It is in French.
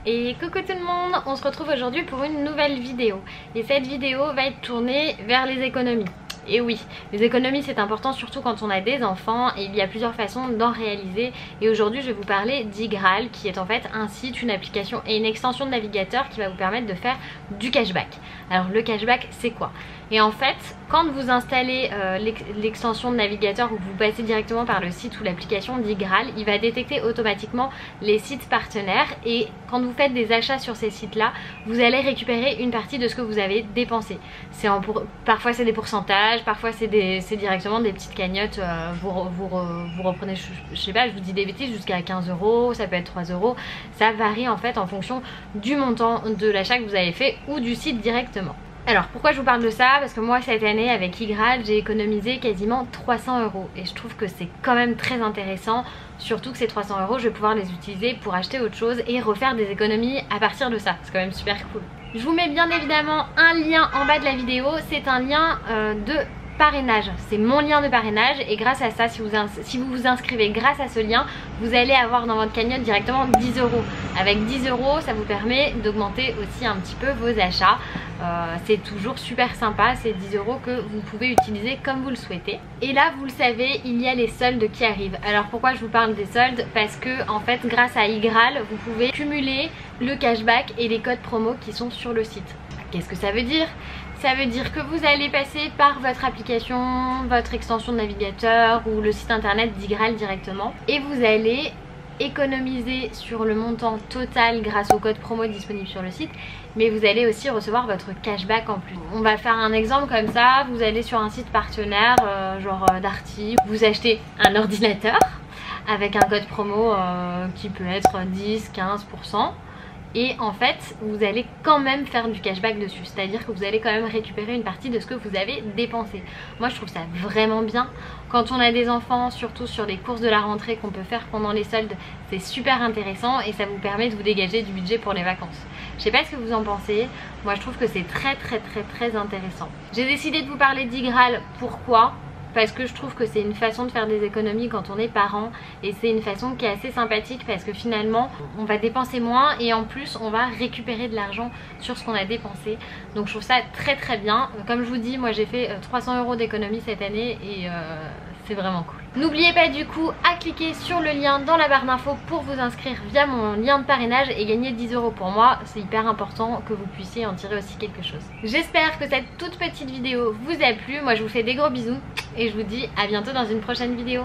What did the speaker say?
Et coucou tout le monde, on se retrouve aujourd'hui pour une nouvelle vidéo. Et cette vidéo va être tournée vers les économies. Et oui, les économies c'est important surtout quand on a des enfants et il y a plusieurs façons d'en réaliser. Et aujourd'hui je vais vous parler d'Igral qui est en fait un site, une application et une extension de navigateur qui va vous permettre de faire du cashback. Alors le cashback c'est quoi? Et en fait quand vous installez l'extension de navigateur ou que vous passez directement par le site ou l'application d'Igral, il va détecter automatiquement les sites partenaires et quand vous faites des achats sur ces sites là, vous allez récupérer une partie de ce que vous avez dépensé. Parfois c'est des pourcentages, parfois c'est directement des petites cagnottes, vous reprenez, je sais pas, je vous dis des bêtises, jusqu'à 15 €, ça peut être 3 €, ça varie en fait en fonction du montant de l'achat que vous avez fait ou du site directement. Alors pourquoi je vous parle de ça? Parce que moi cette année avec Igral j'ai économisé quasiment 300 € et je trouve que c'est quand même très intéressant, surtout que ces 300 € je vais pouvoir les utiliser pour acheter autre chose et refaire des économies à partir de ça, c'est quand même super cool. Je vous mets bien évidemment un lien en bas de la vidéo, c'est un lien de parrainage, c'est mon lien de parrainage et grâce à ça, si vous vous inscrivez grâce à ce lien, vous allez avoir dans votre cagnotte directement 10 €. Avec 10 € ça vous permet d'augmenter aussi un petit peu vos achats. C'est toujours super sympa, c'est 10 € que vous pouvez utiliser comme vous le souhaitez. Et là vous le savez, il y a les soldes qui arrivent. Alors pourquoi je vous parle des soldes? Parce que en fait grâce à Igral vous pouvez cumuler le cashback et les codes promo qui sont sur le site. Qu'est-ce que ça veut dire? Ça veut dire que vous allez passer par votre application, votre extension de navigateur ou le site internet d'Igral directement et vous allez économiser sur le montant total grâce au code promo disponible sur le site, mais vous allez aussi recevoir votre cashback en plus. On va faire un exemple comme ça, vous allez sur un site partenaire genre Darty, vous achetez un ordinateur avec un code promo qui peut être 10-15%. Et en fait vous allez quand même faire du cashback dessus, c'est à dire que vous allez quand même récupérer une partie de ce que vous avez dépensé. Moi je trouve ça vraiment bien quand on a des enfants, surtout sur les courses de la rentrée qu'on peut faire pendant les soldes, c'est super intéressant et ça vous permet de vous dégager du budget pour les vacances. Je sais pas ce que vous en pensez, moi je trouve que c'est très intéressant. J'ai décidé de vous parler d'Igral, pourquoi? Parce que je trouve que c'est une façon de faire des économies quand on est parent et c'est une façon qui est assez sympathique parce que finalement on va dépenser moins et en plus on va récupérer de l'argent sur ce qu'on a dépensé. Donc je trouve ça très bien. Comme je vous dis, moi j'ai fait 300 € d'économie cette année et c'est vraiment cool. N'oubliez pas du coup à cliquer sur le lien dans la barre d'infos pour vous inscrire via mon lien de parrainage et gagner 10 € pour moi. C'est hyper important que vous puissiez en tirer aussi quelque chose. J'espère que cette toute petite vidéo vous a plu. Moi je vous fais des gros bisous et je vous dis à bientôt dans une prochaine vidéo.